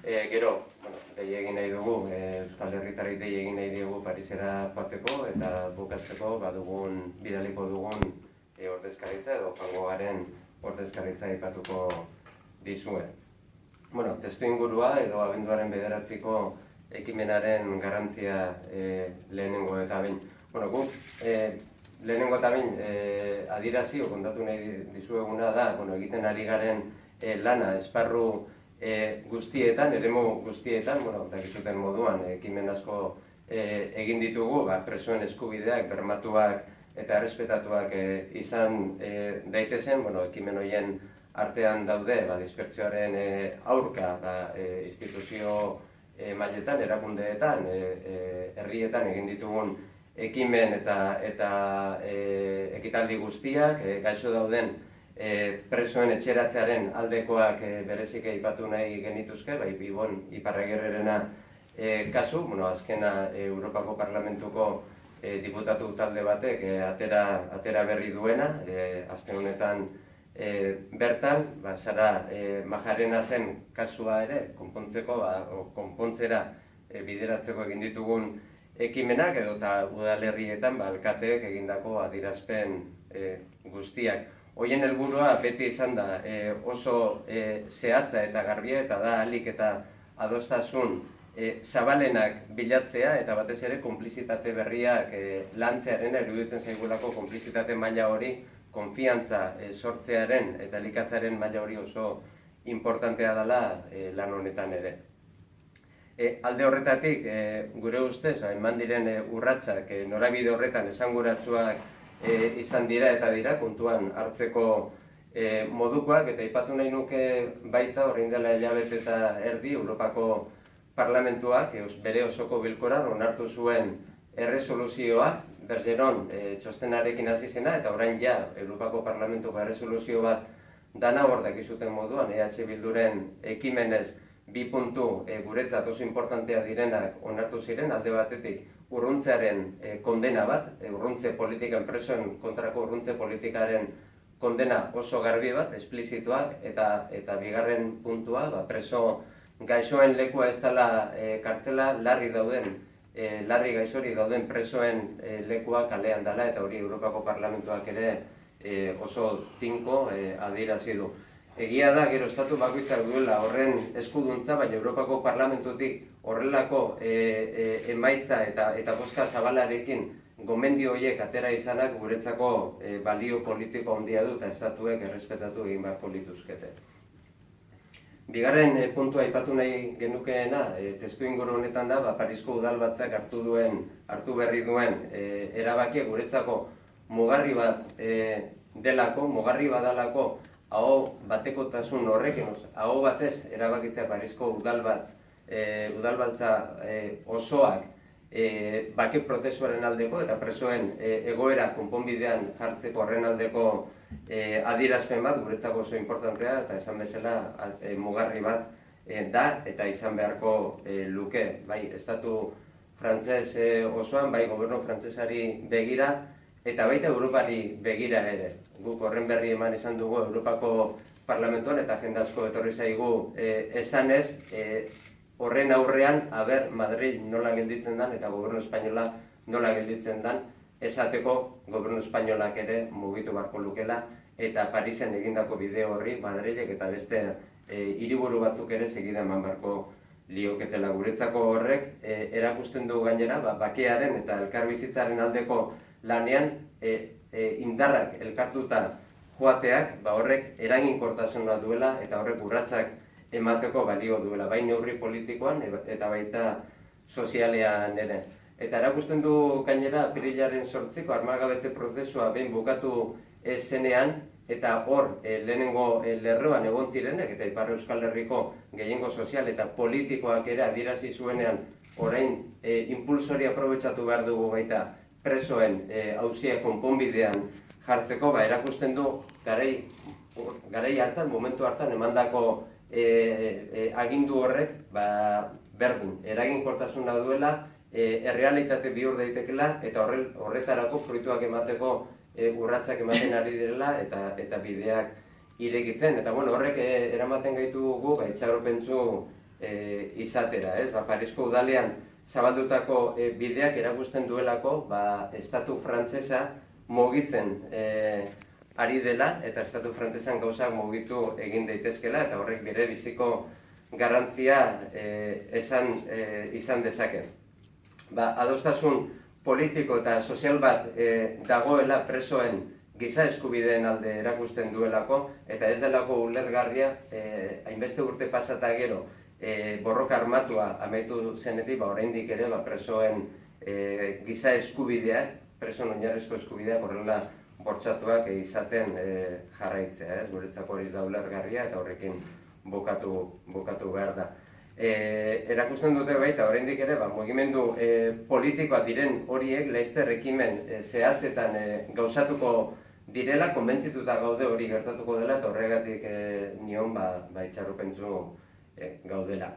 Gero, dei egin nahi dugu, Euskal Herritarrei dei egin nahi dugu Parisera joateko eta bukatzeko badugun, bidaliko dugun ordezkaritza edo joango garen ordezkaritza aipatuko dizue. Testu ingurua edo abenduaren 9ko ekimenaren garrantzia lehenengo eta behin. Guk lehenengo eta behin adierazi o kontatu nahi dizueguna da, egiten ari garen lana esparru guztietan, eremu guztietan, dakizuten moduan, ekimen asko egin ditugu, presoen eskubideak, bermatuak eta errespetatuak izan daitezen, ekimen horien artean daude, dispertsioaren aurka, instituzio mailetan, erakundeetan, herrietan egin ditugun ekimen eta ekitaldi guztiak, gaixo dauden presoen etxeratzearen aldekoak berezik aipatu nahi genituzke, Ibon Iparragirrerena kasu, azkena Europako Parlamentuko diputatu talde batek atera berri duena, aste honetan bertan, Sara Majarena zen kasua ere, konpontzera bideratzeko egin ditugun ekimenak edota udalerrietan alkateek egindako adierazpen guztiak. Horien helburua beti izan da oso zehatza eta garbia eta da ahalik eta adostasun zabalenak bilatzea eta batez ere konplizitate berriak lantzearen iruditzen zaigulako konplizitate maila hori konfiantza sortzearen eta elikatzaren maila hori oso importantea dela lan honetan ere. Alde horretatik, gure ustez, eman diren urratsak norabide horretan esanguratsuak izan dira eta dira kontuan hartzeko modukoak, eta aipatu nahi nuke baita orain dela hilabete eta erdi Europako Parlamentuak bere osoko bilkoran onartu zuen erresoluzioa, Bergeron txostenarekin hasi zena, eta orain Europako Parlamentuko erresoluzio bat dana hor dakizuten moduan, EH Bilduren ekimenez 2 puntu guretzat oso importantea direnak onartu ziren, alde batetik urruntzearen kondena bat, urruntze politikan, presoen kontrako urruntze politikaren kondena oso garbi bat, esplizituak, eta bigarren puntua, preso gaixoen lekua ez dela kartzela, larri gaixori dauden presoen lekua kalean dela, eta hori Europako Parlamentuak ere oso tinko adierazi du. Egia da, gero estatu bakoitzak duela horren eskuduntza, baina Europako Parlamentutik horrelako emaitza eta bozka zabalarekin gomendio horiek atera izanak guretzako balio politiko handia du eta estatuek errespetatu egin beharko lituzkete. Bigarren puntua aipatu nahi genukeena, testu inguru honetan da, Parisko udalbatzak hartu berri duen erabakia guretzako mugarri bat delako, mugarri badalako aho batekotasun horrekin, aho batez erabakitzea Parisko udalbatza osoak bake prozesuaren aldeko eta presoen egoera konponbidean jartzeko horren aldeko adierazpen bat guretzako oso importantea eta esan bezala mugarri bat da eta izan beharko luke. Bai, estatu frantses osoan, bai gobernu frantsesari begira eta baita Europari begira ere. Guk horren berri eman izan dugu Europako Parlamentuan eta jende asko etorri zaigu esanez, horren aurrean, Madrid nola gelditzen den eta gobernu espainola nola gelditzen den, esateko gobernu espainolak ere mugitu beharko lukela eta Parisen egindako bideo horri Madrilek eta beste hiriburu batzuk ere segida eman beharko lioketela. Guretzako horrek erakusten du gainera, bakearen eta elkarbizitzaren aldeko lanean indarrak elkartuta joateak, horrek eraginkortasuna duela eta horrek urratsak emateko balio duela, bai neurri politikoan eta baita sozialean ere. Eta erakusten du gainera apirilaren 8ko armagabetze prozesua behin bukatu zenean eta hor lehenengo lerroan egon zirenek eta Ipar Euskal Herriko gehiengo sozial eta politikoak ere adierazi zuenean orain impulsoria aprobetxatu behar dugu baita presoen auzia konponbidean jartzeko, erakusten du garai hartan, momentu hartan emandako agindu horrek berdin, eraginkortasuna duela, errealitate bihur daitekela eta horretarako fruituak emateko urratsak ematen ari direla eta bideak irekitzen. Eta horrek eramaten gaitu gu itxaropentsu izatera, ez? Parisko udalean zabaldutako bideak erakusten duelako, estatu frantsesa mugitzen ari dela, eta estatu frantsesan gauzak mugitu egin daitezkela, eta horrek bere biziko garrantzia izan dezake. Adostasun politiko eta sozial bat dagoela presoen giza eskubideen alde erakusten duelako, eta ez delako ulergarria, hainbeste urte pasata gero, borroka armatua amaitu zenetik, oraindik ere presoen giza eskubideak, presoen oinarrizko eskubideak horrela bortxatuak izaten jarraitzea, guretzako hori da ulergarria eta horrekin bukatu behar da. Erakusten dute baita, oraindik ere, mugimendu politikoak diren horiek laster ekimen zehatzetan gauzatuko direla, konbentzituta gaude hori gertatuko dela, eta horregatik nion itxaropentsu gaudela.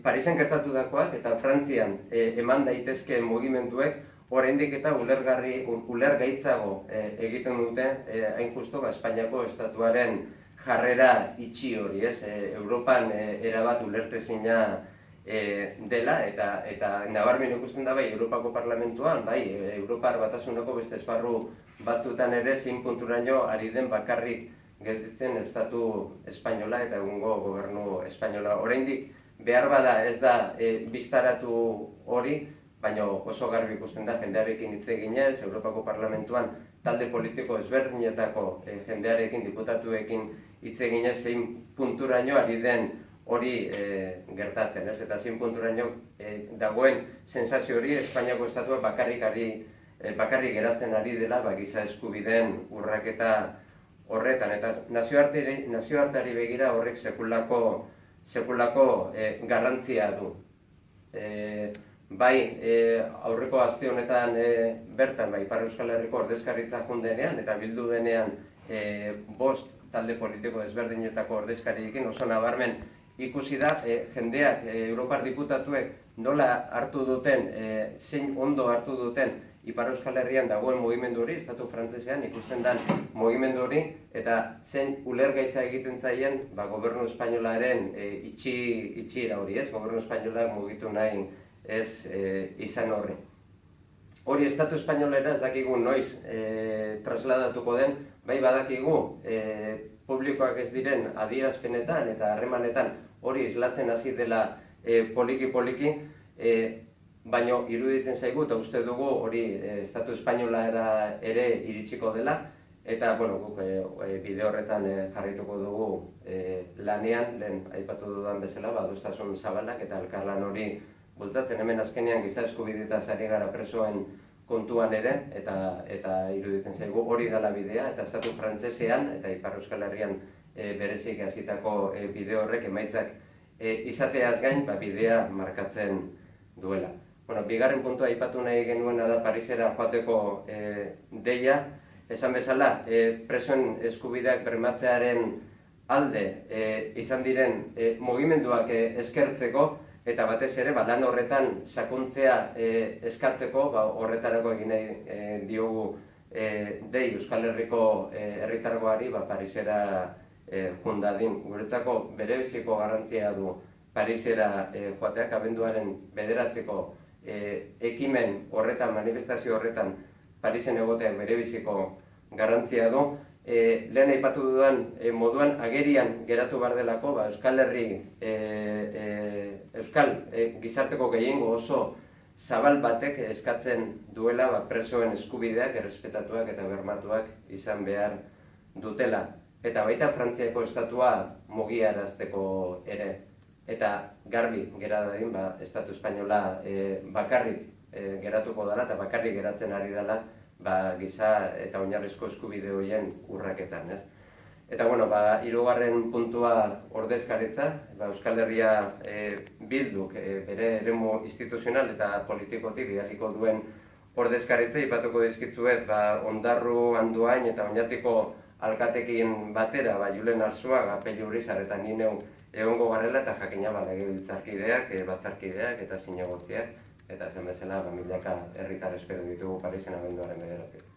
Parisen gertatutakoak eta Frantzian eman daitezkeen mugimenduek oraindik eta ulergaitzago egiten dute, hain justu Espainiako estatuaren jarrera itxi hori, Europan erabat ulertezina dela, eta nabarmen ikusten da bai Europako Parlamentuan, bai Europar Batasuneko beste esparru batzuetan ere zein punturaino ari den bakarrik gelditzen estatu espainola eta egungo gobernu espainola. Oraindik behar bada ez da biztaratu hori, baina oso garbi ikusten da jendearekin hitz eginez, Europako Parlamentuan talde politiko ezberdinetako jendearekin, diputatuekin hitz eginez zein punturaino ari den hori gertatzen, eta zein punturaino dagoen sensazio hori Espainiako estatua bakarrik geratzen ari dela giza eskubideen urraketa horretan, eta nazioarteari begira horrek sekulako garrantzia du. Bai, aurreko aste honetan bertan, Ipar Euskal Herriko ordezkaritza jundenean eta bildu denean 5 talde politiko ezberdinetako ordezkariekin oso nabarmen ikusi da jendeak, Europar diputatuek nola hartu duten, zein ondo hartu duten Ipar Euskal Herrian dagoen mugimendu hori, estatu frantsesean ikusten den mugimendu hori, eta zein ulergaitza egiten zaien gobernu espainolaren itxiera hori, gobernu espainolak mugitu nahi ez izan horri. Hori estatu espainolera ez dakigu noiz trasladatuko den, bai badakigu publikoak ez diren adierazpenetan eta harremanetan hori islatzen hasi dela poliki-poliki, baina iruditzen zaigu eta uste dugu hori estatu espainolara ere iritsiko dela, eta guk bide horretan jarraituko dugu lanean, lehen aipatu dudan bezala, adostasun zabalak eta elkarlan hori bultatzen. Hemen azkenean giza eskubideetaz ari gara presoen kontuan ere, eta iruditzen zaigu hori dela bidea, eta estatu frantsesean eta Ipar Euskal Herrian berezik hasitako bide horrek emaitzak izateaz gain bidea markatzen duela. Bigarren puntua aipatu nahi genuena da Parisera joateko deia, esan bezala presoen eskubideak bermatzearen alde izan diren mugimenduak eskertzeko, eta batez ere lan horretan sakontzea eskatzeko, horretarako egin nahi diogu dei Euskal Herriko herritargoari Parisera joan dadin. Guretzako berebiziko garrantzia du Parisera joateak, abenduaren 9 ekimen horretan, manifestazio horretan Parisen egoteak berebiziko garrantzia du. Lehen aipatu dudan moduan agerian geratu behar delako Euskal Herri, Euskal gizarteko gehiengo oso zabal batek eskatzen duela presoen eskubideak errespetatuak eta bermatuak izan behar dutela. Eta baita Frantziako estatua mugiarazteko ere. Eta garbi gera dadin, estatu espainola bakarrik geratuko dela eta bakarrik geratzen ari dela giza eta oinarrizko eskubide horien urraketan. Eta, hirugarren puntua ordezkaritza, Euskal Herria bilduk bere eremu instituzional eta politikotik bidaliko duen ordezkaritza, ipatuko dizkitzuet, Ondarru, Andoain eta Oñatiko alkatekin batera, Julen Arzuaga, Pello Urizar eta ni neu egongo garela, eta jakina legebiltzarkideak, batzarkideak eta zinegotziak, eta esan bezala milaka herritar espero ditugu Parisen abenduaren 9.